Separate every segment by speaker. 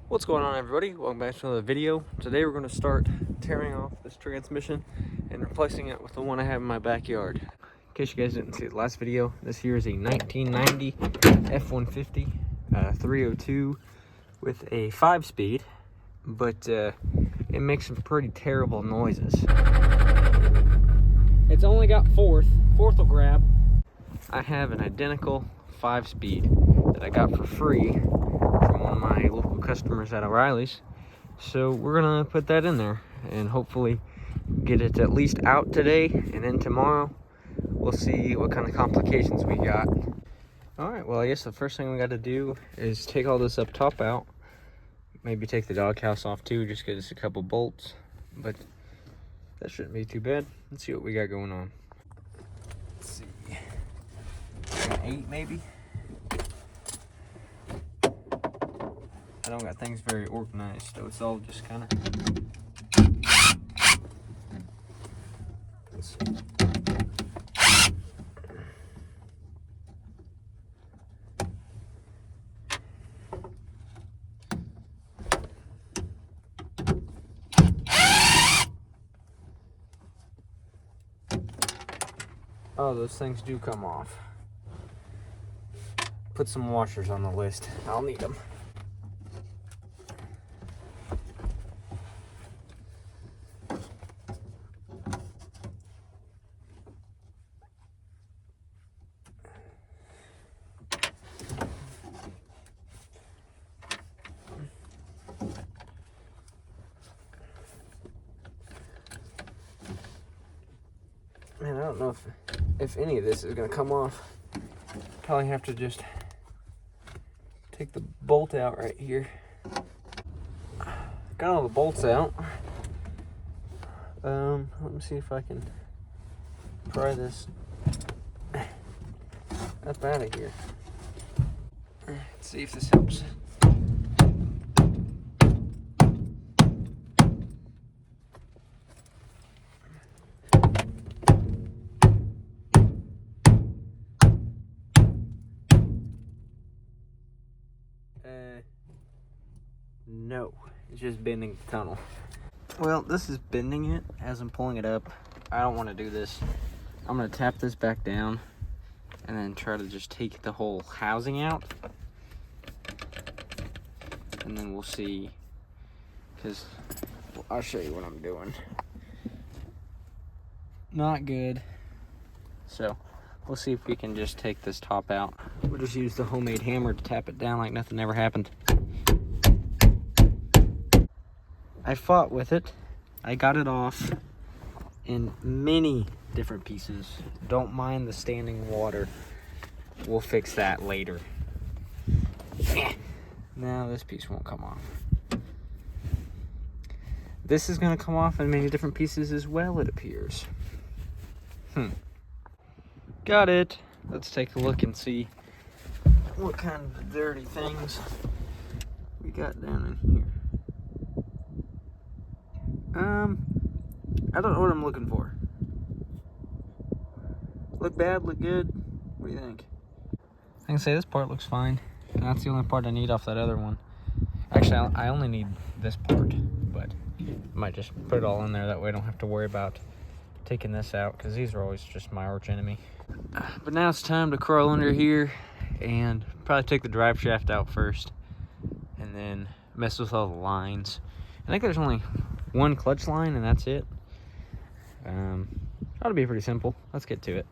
Speaker 1: What's going on, everybody? Welcome back to another video. Today we're going to start tearing off this transmission and replacing it with the one I have in my backyard. In case you guys didn't see the last video, this here is a 1990 F150 302 with a 5-speed, but it makes some pretty terrible noises. It's only got fourth will grab. I have an identical 5-speed that I got for free from one of my local customers at O'Reilly's. So we're gonna put that in there and hopefully get it at least out today, and then tomorrow we'll see what kind of complications we got. All right, well, I guess the first thing we got to do is take all this up top out. Maybe take the doghouse off too, just get us a couple bolts, but that shouldn't be too bad. Let's see what we got going on. Let's see, 8 maybe. I don't got things very organized, so it's all just kind of. Let's see. Oh, those things do come off. Put some washers on the list. I'll need them. Man, I don't know if any of this is gonna come off. Probably have to just take the bolt out right here. Got all the bolts out. Let me see if I can pry this up out of here. Let's see if this helps. No, it's just bending the tunnel. Well, this is bending it as I'm pulling it up. I don't want to do this. I'm going to tap this back down and then try to just take the whole housing out. And then we'll see, because I'll show you what I'm doing. Not good. So we'll see if we can just take this top out. We'll just use the homemade hammer to tap it down like nothing ever happened. I fought with it. I got it off in many different pieces. Don't mind the standing water. We'll fix that later. Now this piece won't come off. This is gonna come off in many different pieces as well, it appears. Got it. Let's take a look and see what kind of dirty things we got down in here. I don't know what I'm looking for. Look bad, look good? What do you think? I can say this part looks fine. And that's the only part I need off that other one. Actually, I only need this part, but I might just put it all in there. That way I don't have to worry about taking this out, because these are always just my arch enemy. But now it's time to crawl under here and probably take the drive shaft out first, and then mess with all the lines. I think there's only one clutch line and that's it. Ought to be pretty simple. Let's get to it.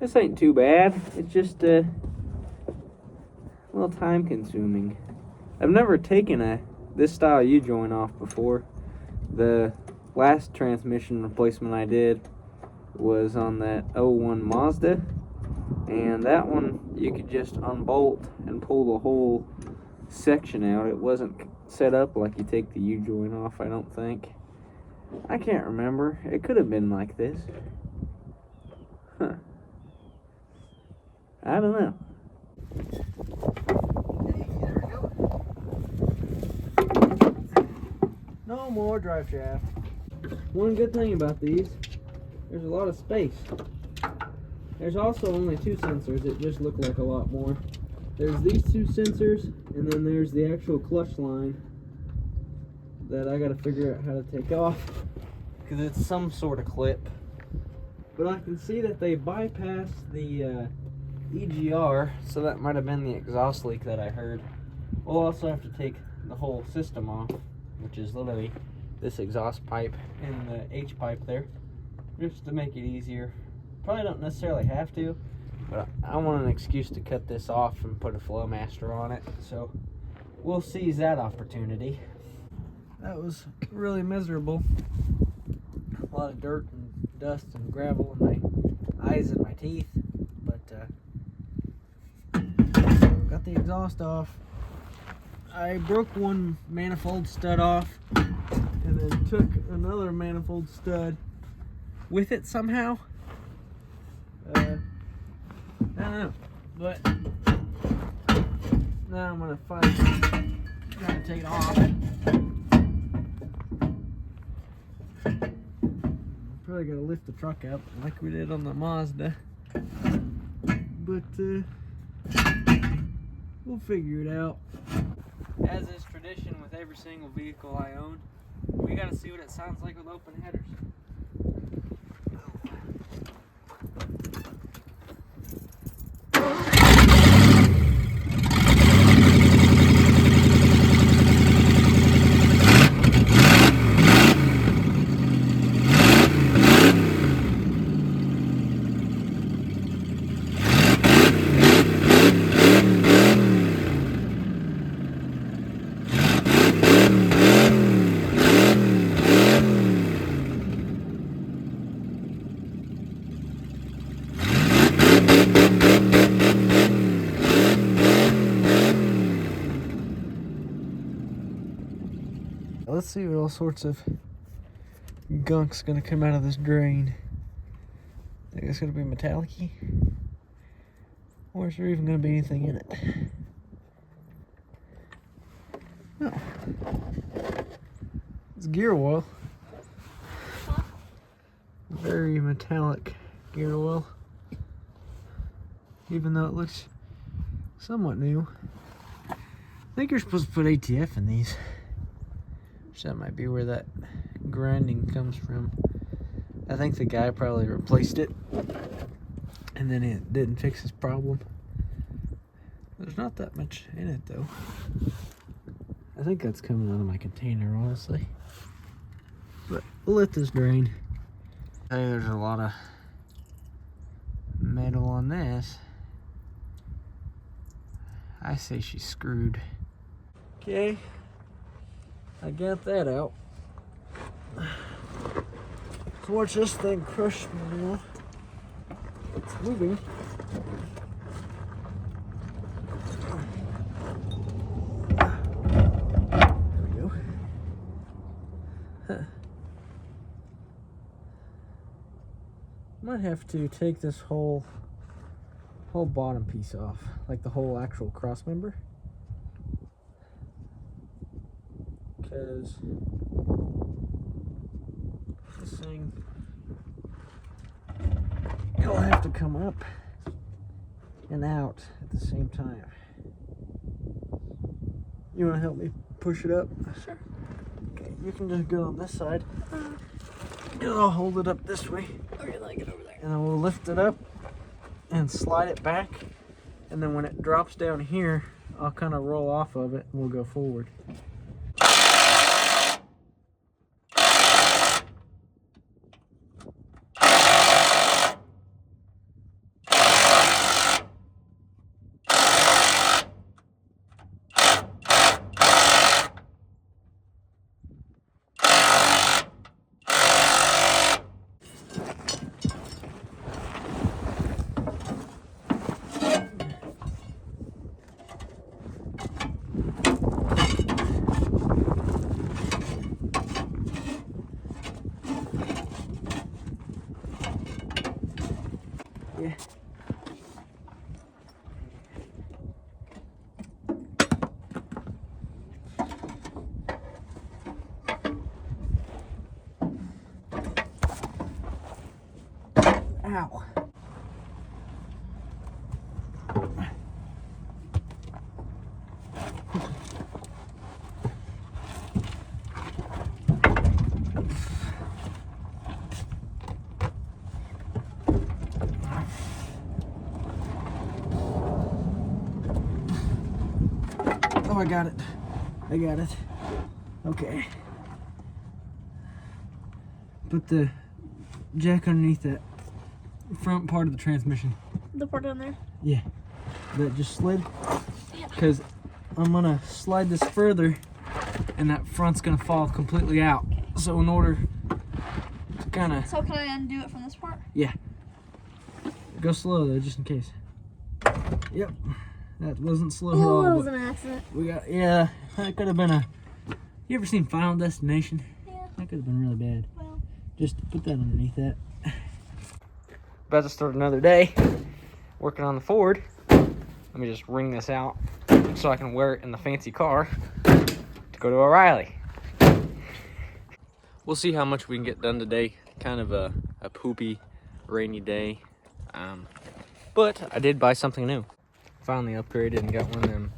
Speaker 1: This ain't too bad. It's just a little time consuming. I've never taken this style U-joint off before. The last transmission replacement I did was on that 01 Mazda, and that one you could just unbolt and pull the whole section out. It wasn't set up like you take the U-joint off, I don't think. I can't remember. It could have been like this. Huh. I don't know. There we go. No more drive shaft. One good thing about these, there's a lot of space. There's also only 2 sensors that just look like a lot more. There's these 2 sensors, and then there's the actual clutch line that I gotta figure out how to take off because it's some sort of clip. But I can see that they bypassed the EGR, so that might have been the exhaust leak that I heard. We'll also have to take the whole system off, which is literally this exhaust pipe and the H pipe there, just to make it easier. Probably don't necessarily have to, but I want an excuse to cut this off and put a flow master on it, so we'll seize that opportunity. That was really miserable. A lot of dirt and dust and gravel in my eyes and my teeth, but got the exhaust off. I broke one manifold stud off and then took another manifold stud with it somehow. I don't know, but now I'm gonna try to take it off. Probably gotta lift the truck up like we did on the Mazda, but we'll figure it out. As is tradition with every single vehicle I own, we gotta see what it sounds like with open headers. Let's see what all sorts of gunk's gonna come out of this drain. I think it's gonna be metallic-y, or is there even gonna be anything in it? No. It's gear oil. Very metallic gear oil, even though it looks somewhat new. I think you're supposed to put ATF in these. So that might be where that grinding comes from. I think the guy probably replaced it and then it didn't fix his problem. There's not that much in it though. I think that's coming out of my container, honestly. But we'll let this drain. Hey, there's a lot of metal on this. I say she's screwed. Okay. I got that out. So watch this thing crush me now. It's moving. There we go. Huh. Might have to take this whole bottom piece off, like the whole actual cross member. Because this thing, it'll have to come up and out at the same time. You want to help me push it up? Sure. Okay, you can just go on this side. And I'll hold it up this way. Okay, then I get over there. And then we'll lift it up and slide it back. And then when it drops down here, I'll kind of roll off of it and we'll go forward. Yeah. Ow. I got it. I got it. Okay. Put the jack underneath that front part of the transmission.
Speaker 2: The part down there?
Speaker 1: Yeah. That just slid?
Speaker 2: Yeah.
Speaker 1: Because I'm gonna slide this further and that front's gonna fall completely out. So in order to kinda...
Speaker 2: So can I undo it from this part?
Speaker 1: Yeah. Go slow though, just in case. Yep. That wasn't slow at all.
Speaker 2: That was an accident.
Speaker 1: We got, yeah, that could have been a... You ever seen Final Destination?
Speaker 2: Yeah.
Speaker 1: That could have been really bad.
Speaker 2: Well.
Speaker 1: Just put that underneath that. About to start another day working on the Ford. Let me just wring this out so I can wear it in the fancy car to go to O'Reilly. We'll see how much we can get done today. Kind of a poopy, rainy day. But I did buy something new. Finally upgraded and got one of them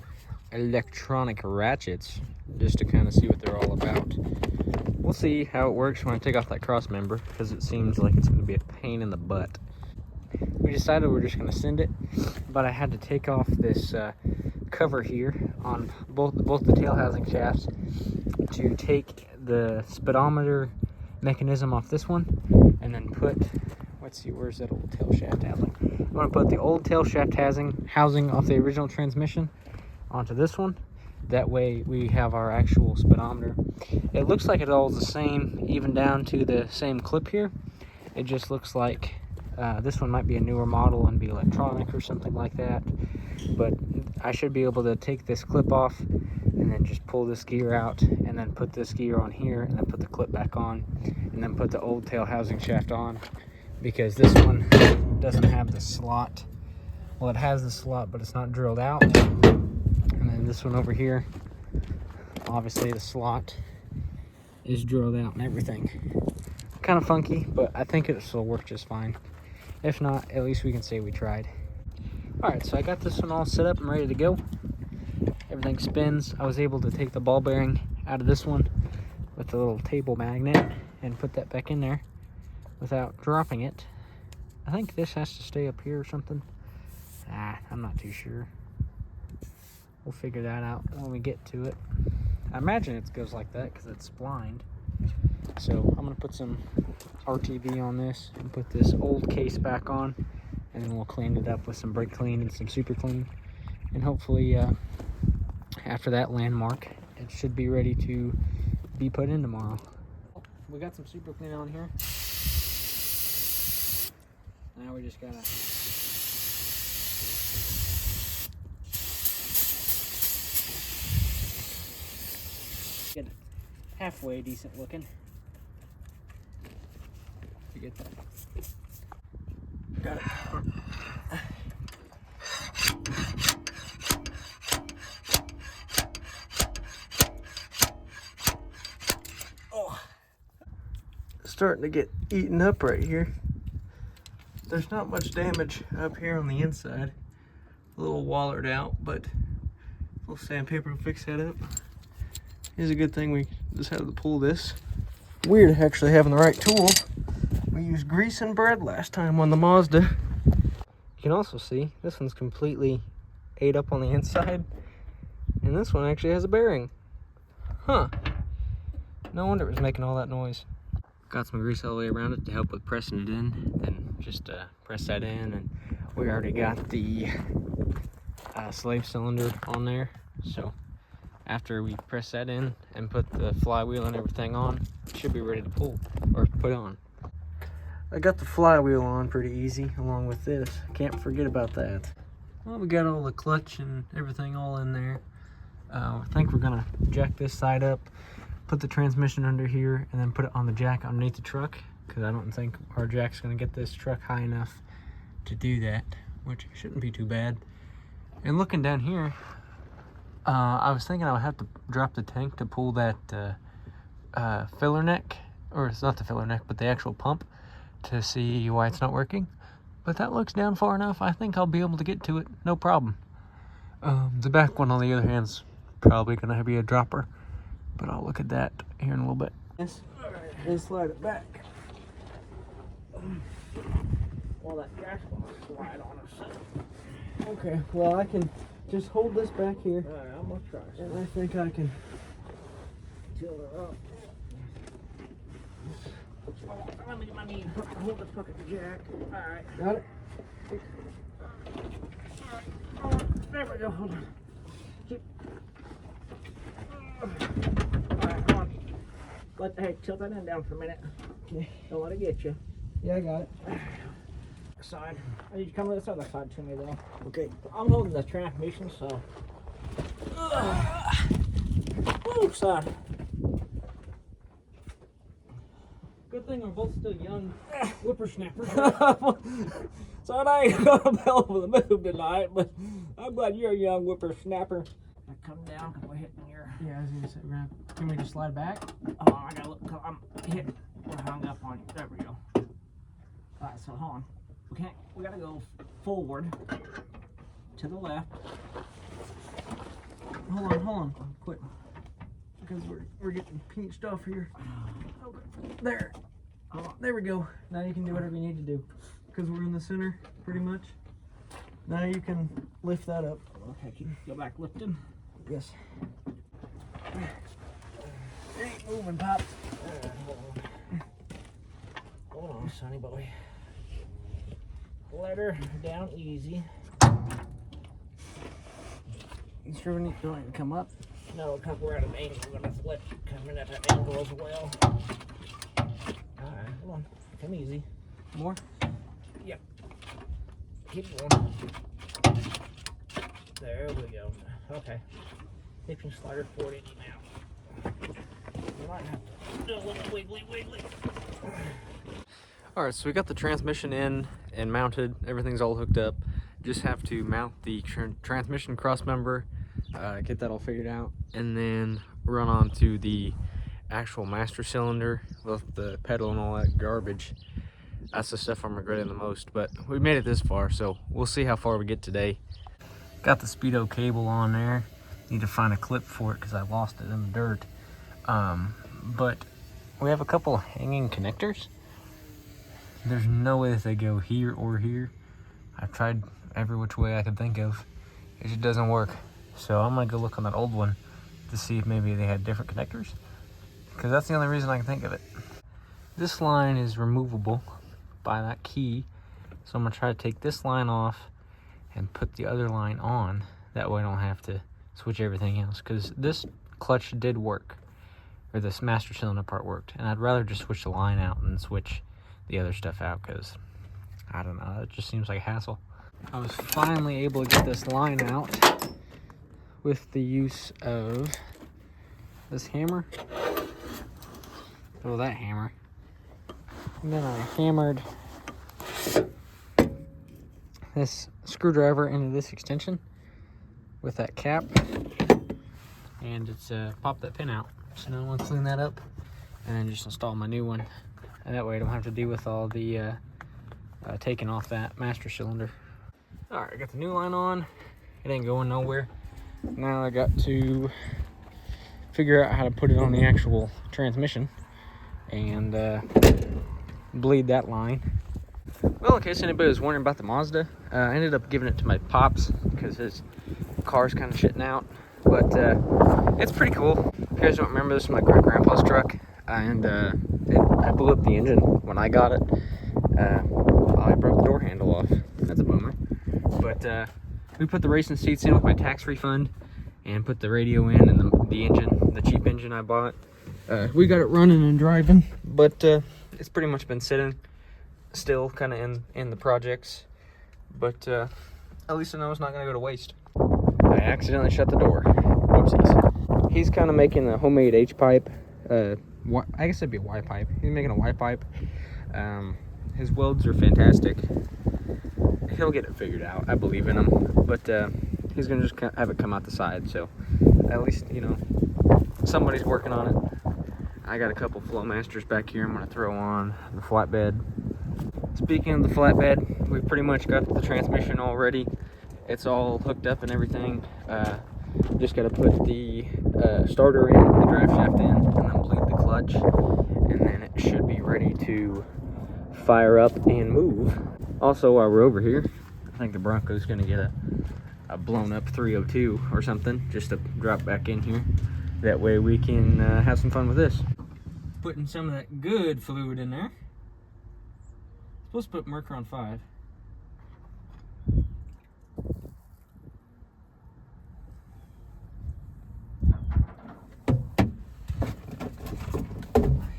Speaker 1: electronic ratchets just to kind of see what they're all about. We'll see how it works when I take off that cross member, because it seems like it's going to be a pain in the butt. We decided we're just going to send it, but I had to take off this cover here on both the tail housing shafts to take the speedometer mechanism off this one, and then put, let's see, where's that old tail shaft housing? I'm going to put the old tail shaft housing off the original transmission onto this one. That way we have our actual speedometer. It looks like it's all the same, even down to the same clip here. It just looks like this one might be a newer model and be electronic or something like that. But I should be able to take this clip off and then just pull this gear out and then put this gear on here and then put the clip back on and then put the old tail housing shaft on, because this one doesn't have the slot. Well, it has the slot, but it's not drilled out. And then this one over here, obviously the slot is drilled out and everything. Kind of funky, but I think it'll still work just fine. If not, at least we can say we tried. Alright, so I got this one all set up and ready to go. Everything spins. I was able to take the ball bearing out of this one with the little table magnet and put that back in there without dropping it. I think this has to stay up here or something. I'm not too sure. We'll figure that out when we get to it. I imagine it goes like that because it's splined. So I'm going to put some RTV on this and put this old case back on, and then we'll clean it up with some brake clean and some super clean. And hopefully after that landmark, it should be ready to be put in tomorrow. We got some super clean on here. Now we just gotta get it halfway decent looking. To get that. Got it. Oh, starting to get eaten up right here. There's not much damage up here on the inside. A little wallered out, but a little sandpaper will fix that up. It's a good thing we just had to pull this. Weird actually having the right tool. We used grease and bread last time on the Mazda. You can also see this one's completely ate up on the inside, and this one actually has a bearing. Huh. No wonder it was making all that noise. Got some grease all the way around it to help with pressing it in. Then just press that in, and we already got the slave cylinder on there. So after we press that in and put the flywheel and everything on, it should be ready to pull or put on. I got the flywheel on pretty easy along with this. Can't forget about that. Well, we got all the clutch and everything all in there. I think we're gonna jack this side up, put the transmission under here, and then put it on the jack underneath the truck, because I don't think our jack's gonna get this truck high enough to do that, which shouldn't be too bad. And looking down here, I was thinking I would have to drop the tank to pull that filler neck, or it's not the filler neck, but the actual pump, to see why it's not working. But that looks down far enough. I think I'll be able to get to it, no problem. The back one, on the other hand's probably gonna be a dropper, but I'll look at that here in a little bit. Yes. All right, then slide it back. While that gas box slide on us. Okay, well I can Just hold this back here.
Speaker 3: Alright, I'm gonna try.
Speaker 1: And I think I can
Speaker 3: Tilt her up. Let me get my knee. Hold the fucking jack. Alright.
Speaker 1: got it.
Speaker 3: There we go. Hold on. Alright, hold on. Hey, tilt that end down for a minute.
Speaker 1: Okay.
Speaker 3: Don't let it get you.
Speaker 1: Yeah, I got it.
Speaker 3: Side. I need you to come to this other side to me though.
Speaker 1: Okay.
Speaker 3: I'm holding the transmission, so. Woo, son.
Speaker 1: Good thing we're both still young whippersnappers.
Speaker 3: Son, I ain't gonna be able to move tonight, but I'm glad you're a young whippersnapper. I come down because we're hitting your.
Speaker 1: Yeah, I was gonna say, can we just slide back?
Speaker 3: Oh, I gotta look. I'm hitting. We're hung up on you. There we go. Alright, so hold on. We gotta go forward to the left.
Speaker 1: Hold on. Quit. Because we're getting pinched off here. There. There we go. Now you can do whatever you need to do. Because we're in the center, pretty much. Now you can lift that up.
Speaker 3: Okay, go back lifting.
Speaker 1: Yes.
Speaker 3: It ain't moving, Pop. Hold on, sonny boy. Let her down easy.
Speaker 1: You sure we need to come up?
Speaker 3: No, because we're at an angle. We're going to flip coming at that angle as well. Alright, come on. Come easy.
Speaker 1: More?
Speaker 3: Yep. Keep going. There we go. Okay. Hitching slider forward in now. You might have to do a little wiggly.
Speaker 1: Alright, so we got the transmission in and mounted. Everything's all hooked up. Just have to mount the transmission cross member, get that all figured out, and then run on to the actual master cylinder with the pedal and all that garbage. That's the stuff I'm regretting the most, but we made it this far, so we'll see how far we get today. Got the Speedo cable on there. Need to find a clip for it because I lost it in the dirt. But we have a couple hanging connectors. There's no way that they go here or here. I've tried every which way I could think of. It just doesn't work. So I'm gonna go look on that old one to see if maybe they had different connectors, because that's the only reason I can think of it. This line is removable by that key. So I'm gonna try to take this line off and put the other line on. That way I don't have to switch everything else, because this clutch did work, or this master cylinder part worked, and I'd rather just switch the line out than switch the other stuff out, because I don't know, it just seems like a hassle. I was finally able to get this line out with the use of this hammer. Oh, that hammer. And then I hammered this screwdriver into this extension with that cap, and it's popped that pin out. So now I want to clean that up and then just install my new one, and that way I don't have to deal with all the taking off that master cylinder. All right, I got the new line on. It ain't going nowhere. Now I got to figure out how to put it on the actual transmission and bleed that line. Well, in case anybody was wondering about the Mazda, I ended up giving it to my pops because his car's kind of shitting out. But it's pretty cool. If you guys don't remember, this is my great-grandpa's truck, and I blew up the engine when I got it. I broke the door handle off. That's a bummer. But we put the racing seats in with my tax refund and put the radio in and the engine, the cheap engine I bought. We got it running and driving, but it's pretty much been sitting still kind of in the projects. But at least I know it's not going to go to waste. I accidentally shut the door. Whoopsies. He's kind of making a homemade H-pipe. I guess it'd be a Y-pipe. He's making a Y-pipe. His welds are fantastic. He'll get it figured out. I believe in him. But he's going to just have it come out the side. So at least, you know, somebody's working on it. I got a couple Flowmasters back here I'm going to throw on the flatbed. Speaking of the flatbed, we pretty much got the transmission all ready. It's all hooked up and everything. Just got to put the starter in, the drive shaft in, and then bleed the clutch. And then it should be ready to fire up and move. Also, while we're over here, I think the Bronco's going to get a blown up 302 or something, just to drop back in here. That way we can have some fun with this. Putting some of that good fluid in there. Supposed to put Mercuron 5.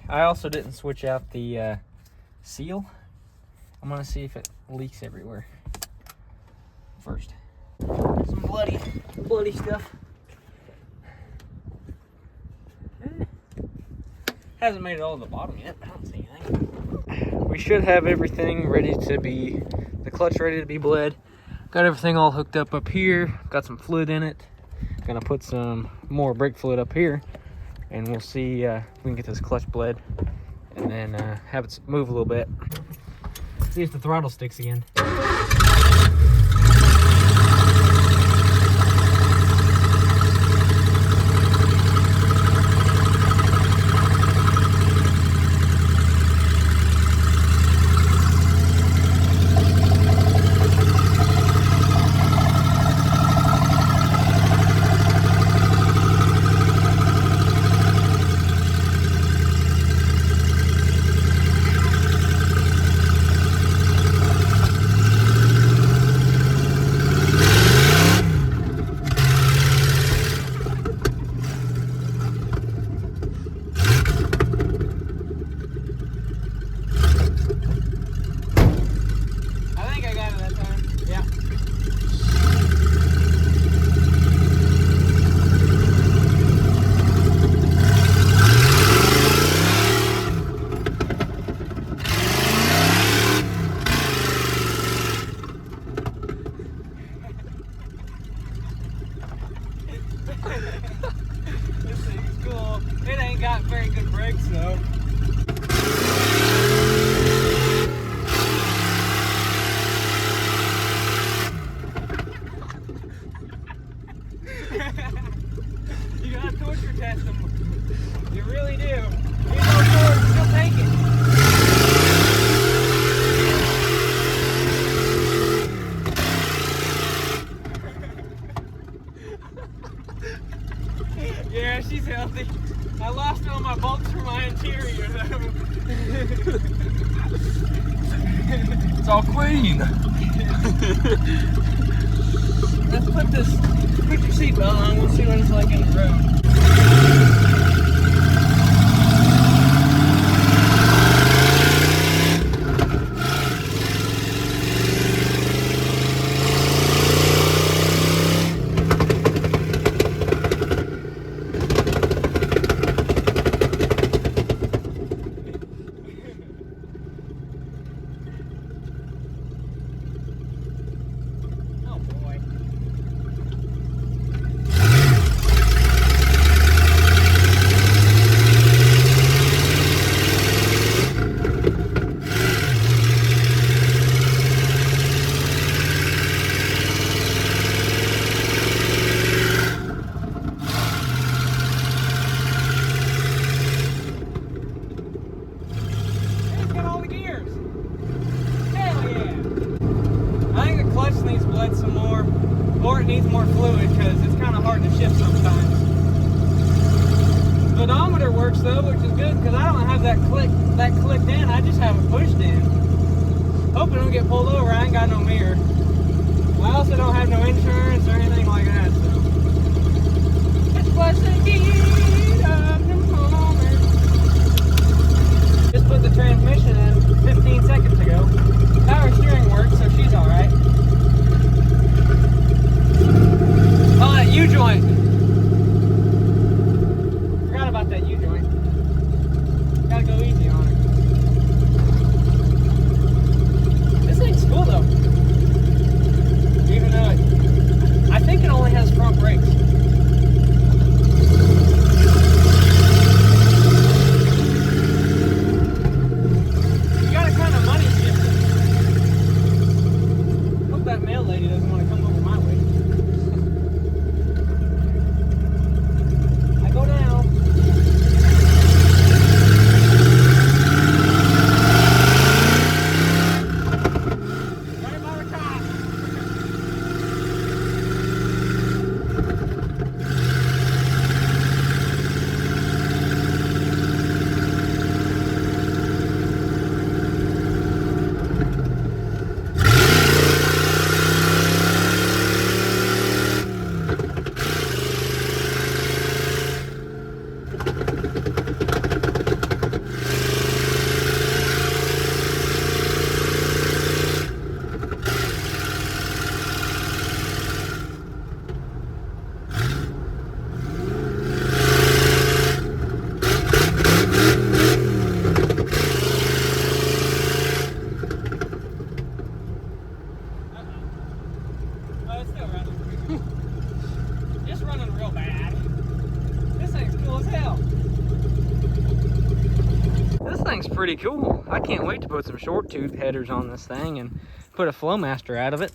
Speaker 1: I also didn't switch out the seal. I'm gonna see if it leaks everywhere first. Some bloody stuff. Hasn't made it all to the bottom yet. I don't see anything. We should have everything ready to be, the clutch ready to be bled. Got everything all hooked up here. Got some fluid in it. Gonna put some more brake fluid up here, and we'll see if we can get this clutch bled, and then have it move a little bit. See if the throttle sticks again. This thing's cool. It ain't got very good brakes though. You gotta torture test them. You really do. You know torque, you'll take it. Yeah, she's healthy. I lost all my bolts from my interior though.
Speaker 4: It's all clean.
Speaker 1: Let's put your seatbelt on, we'll see what it's like in the road. Needs bled some more, or it needs more fluid because it's kind of hard to shift sometimes. The odometer works though, which is good because I don't have that clicked in. I just have it pushed in. Hope I don't get pulled over. I ain't got no mirror. I also don't have no insurance or anything like that. So it's plus a deed of the moment. Just put the transmission in 15 seconds ago. Power steering works, so she's all right. Oh, that U-joint. Forgot about that U-joint. Gotta go easy on it. This thing's cool though. Even though I think it only has front brakes. Oh, it's still running. It's running real bad. This thing's cool as hell. This thing's pretty cool. I can't wait to put some short tooth headers on this thing and put a Flowmaster out of it.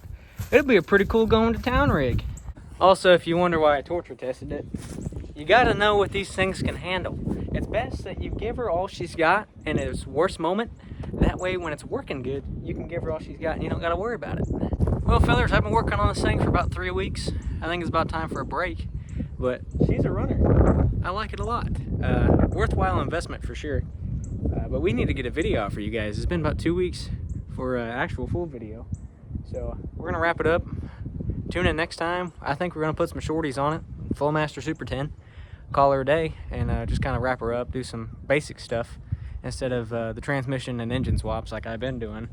Speaker 1: It'll be a pretty cool going to town rig. Also, if you wonder why I torture tested it, you gotta know what these things can handle. It's best that you give her all she's got in its worst moment. That way, when it's working good, you can give her all she's got and you don't gotta worry about it. Well, fellas, I've been working on this thing for about 3 weeks. I think it's about time for a break, but she's a runner. I like it a lot. Worthwhile investment for sure. But we need to get a video out for you guys. It's been about 2 weeks for actual full video. So we're gonna wrap it up. Tune in next time. I think we're gonna put some shorties on it. Flowmaster Super 10. Call her a day and just kind of wrap her up, do some basic stuff instead of the transmission and engine swaps like I've been doing.